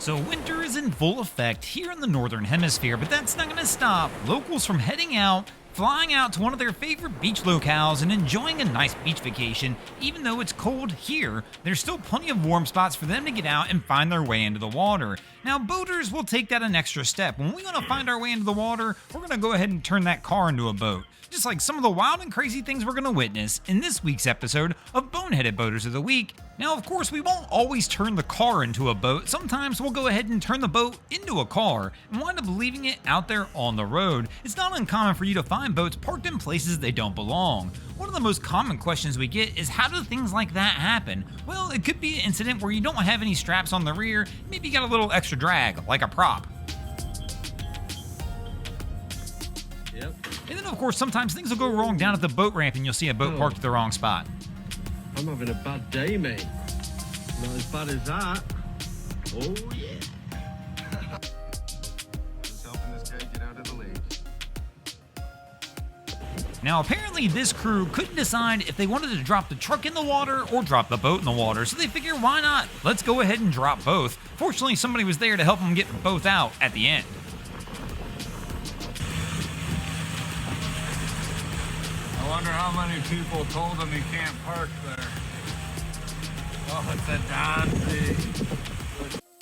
So winter is in full effect here in the northern hemisphere, but that's not going to stop locals from heading out, flying out to one of their favorite beach locales and enjoying a nice beach vacation. Even though it's cold here, there's still plenty of warm spots for them to get out and find their way into the water. Now boaters will take that an extra step. When we want to find our way into the water, we're going to go ahead and turn that car into a boat. Just like some of the wild and crazy things we're going to witness in this week's episode of Boneheaded Boaters of the Week. Now, of course, we won't always turn the car into a boat. Sometimes we'll go ahead and turn the boat into a car and wind up leaving it out there on the road. It's not uncommon for you to find boats parked in places they don't belong. One of the most common questions we get is, how do things like that happen? Well, it could be an incident where you don't have any straps on the rear, maybe you got a little extra drag, like a prop. Yep. And then, of course, sometimes things will go wrong down at the boat ramp and you'll see a boat parked at the wrong spot. I'm having a bad day, mate. Not as bad as that. Oh, yeah. Just helping this guy get out of the lake. Now, apparently this crew couldn't decide if they wanted to drop the truck in the water or drop the boat in the water, so they figure, why not? Let's go ahead and drop both. Fortunately, somebody was there to help them get both out at the end. I wonder how many people told him he can't park there. Oh, it's a Dante.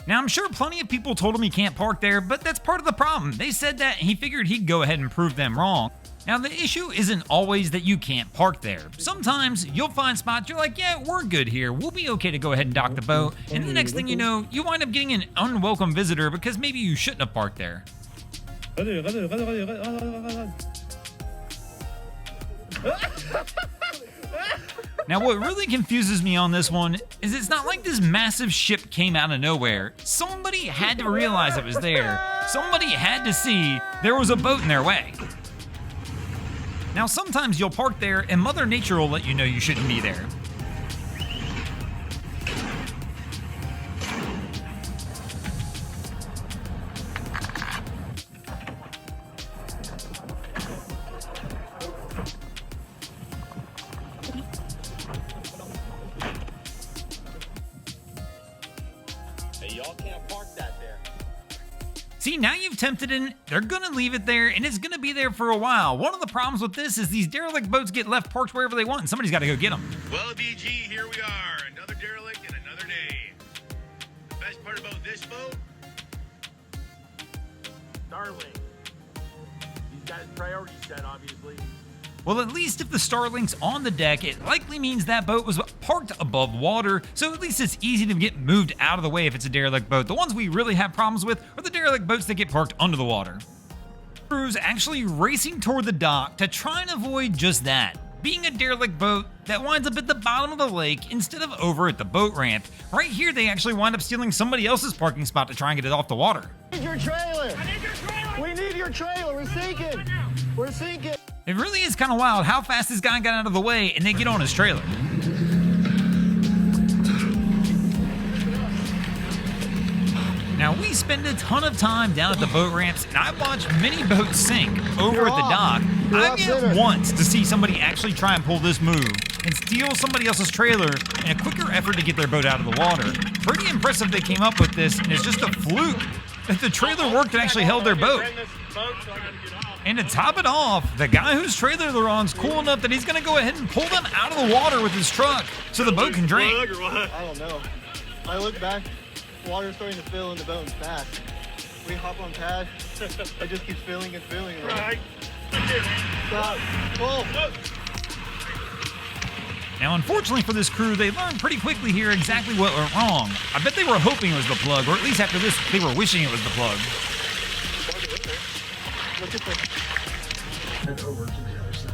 Now, I'm sure plenty of people told him he can't park there, but that's part of the problem. They said that and he figured he'd go ahead and prove them wrong. Now, the issue isn't always that you can't park there. Sometimes you'll find spots you're like, yeah, we're good here. We'll be okay to go ahead and dock the boat. And the next thing you know, you wind up getting an unwelcome visitor because maybe you shouldn't have parked there. Now, what really confuses me on this one is it's not like this massive ship came out of nowhere. Somebody had to realize it was there. Somebody had to see there was a boat in their way. Now, sometimes you'll park there and Mother Nature will let you know you shouldn't be there. Y'all can't park that there. See, now you've tempted it, they're gonna leave it there, and it's gonna be there for a while. One of the problems with this is these derelict boats get left parked wherever they want, and somebody's gotta go get them. Well, BG, here we are. Another derelict and another day. The best part about this boat? Darling. He's got his priorities set, obviously. Well, at least if the Starlink's on the deck, it likely means that boat was parked above water, so at least it's easy to get moved out of the way if it's a derelict boat. The ones we really have problems with are the derelict boats that get parked under the water. Crews actually racing toward the dock to try and avoid just that, being a derelict boat that winds up at the bottom of the lake instead of over at the boat ramp. Right here, they actually wind up stealing somebody else's parking spot to try and get it off the water. We need your trailer! I need your trailer! We need your trailer! We're sinking! We're sinking! It really is kind of wild how fast this guy got out of the way and they get on his trailer. Now, we spend a ton of time down at the boat ramps, and I watch many boats sink over at the dock. I've yet once to see somebody actually try and pull this move and steal somebody else's trailer in a quicker effort to get their boat out of the water. Pretty impressive they came up with this, and it's just a fluke that the trailer worked and actually held their boat. And to top it off, the guy whose trailer they're on is cool enough that he's going to go ahead and pull them out of the water with his truck so the boat can drain. I don't know. I look back, water's starting to fill in the boat fast. We hop on pad, it just keeps filling and filling. Right. Stop. Pull. Now, unfortunately for this crew, they learned pretty quickly here exactly what went wrong. I bet they were hoping it was the plug, or at least after this, they were wishing it was the plug. Look at this. And over to the other side.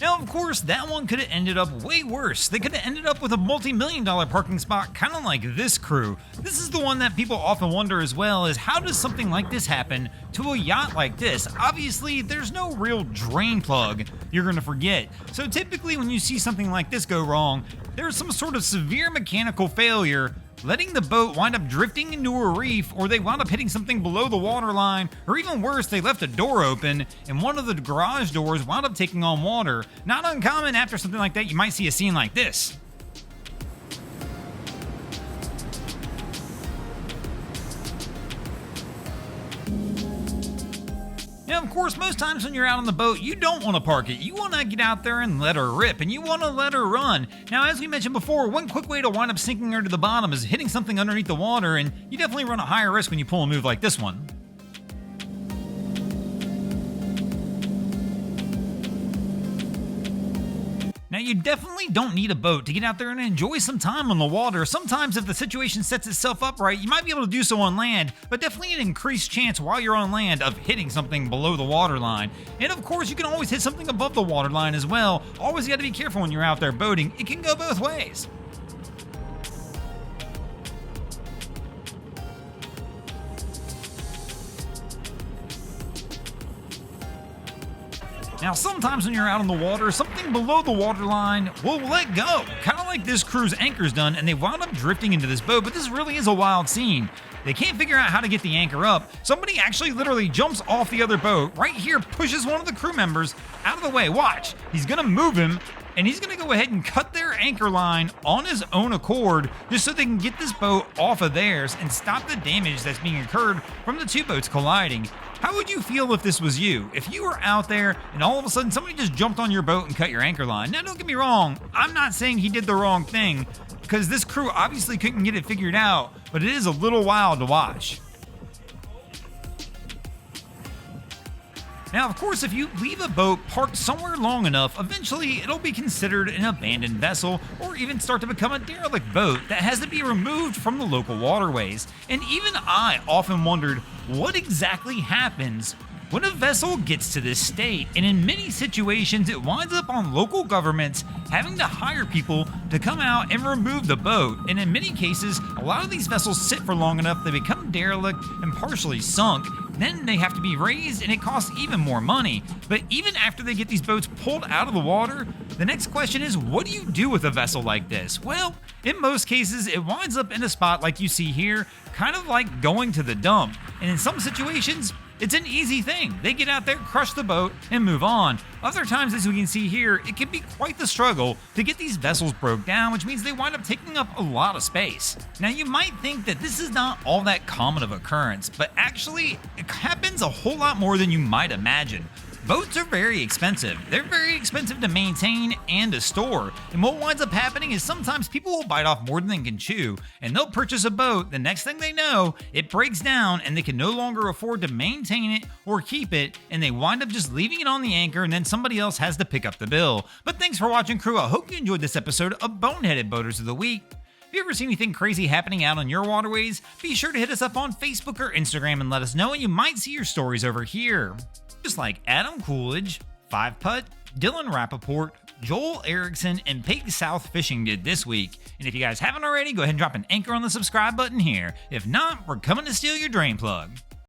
Now, of course, that one could have ended up way worse. They could have ended up with a multi-million-dollar parking spot, kind of like this crew. This is the one that people often wonder as well, is how does something like this happen to a yacht like this? Obviously, there's no real drain plug you're going to forget. So typically when you see something like this go wrong, there's some sort of severe mechanical failure, letting the boat wind up drifting into a reef, or they wound up hitting something below the waterline, or even worse, they left a door open and one of the garage doors wound up taking on water. Not uncommon after something like that, you might see a scene like this. Now, of course, most times when you're out on the boat, you don't want to park it. You want to get out there and let her rip, and you want to let her run. Now, as we mentioned before, one quick way to wind up sinking her to the bottom is hitting something underneath the water, and you definitely run a higher risk when you pull a move like this one. Now, you definitely don't need a boat to get out there and enjoy some time on the water. Sometimes if the situation sets itself up right, you might be able to do so on land, but definitely an increased chance while you're on land of hitting something below the waterline. And of course, you can always hit something above the waterline as well. Always got to be careful when you're out there boating. It can go both ways. Now, sometimes when you're out on the water, something below the waterline will let go, kind of like this crew's anchor's done, and they wound up drifting into this boat, but this really is a wild scene. They can't figure out how to get the anchor up. Somebody actually literally jumps off the other boat, right here, pushes one of the crew members out of the way. Watch, he's gonna move him, and he's gonna go ahead and cut their anchor line on his own accord, just so they can get this boat off of theirs and stop the damage that's being incurred from the two boats colliding. How would you feel if this was you? If you were out there and all of a sudden somebody just jumped on your boat and cut your anchor line? Now, don't get me wrong, I'm not saying he did the wrong thing, because this crew obviously couldn't get it figured out, but it is a little wild to watch. Now, of course, if you leave a boat parked somewhere long enough, eventually it'll be considered an abandoned vessel or even start to become a derelict boat that has to be removed from the local waterways. And even I often wondered what exactly happens when a vessel gets to this state, and in many situations it winds up on local governments having to hire people to come out and remove the boat. And in many cases, a lot of these vessels sit for long enough they become derelict and partially sunk. Then they have to be raised, and it costs even more money. But even after they get these boats pulled out of the water, the next question is, what do you do with a vessel like this? Well, in most cases, it winds up in a spot like you see here, kind of like going to the dump. And in some situations, it's an easy thing. They get out there, crush the boat, and move on. Other times, as we can see here, it can be quite the struggle to get these vessels broke down, which means they wind up taking up a lot of space. Now, you might think that this is not all that common of occurrence, but actually, it happens a whole lot more than you might imagine. Boats are very expensive. They're very expensive to maintain and to store. And what winds up happening is sometimes people will bite off more than they can chew, and they'll purchase a boat. The next thing they know, it breaks down and they can no longer afford to maintain it or keep it, and they wind up just leaving it on the anchor, and then somebody else has to pick up the bill. But thanks for watching, crew. I hope you enjoyed this episode of Boneheaded Boaters of the Week. If you ever see anything crazy happening out on your waterways, be sure to hit us up on Facebook or Instagram and let us know, and you might see your stories over here. Just like Adam Coolidge, 5 Putt, Dylan Rappaport, Joel Erickson, and Pig South Fishing did this week. And if you guys haven't already, go ahead and drop an anchor on the subscribe button here. If not, we're coming to steal your drain plug.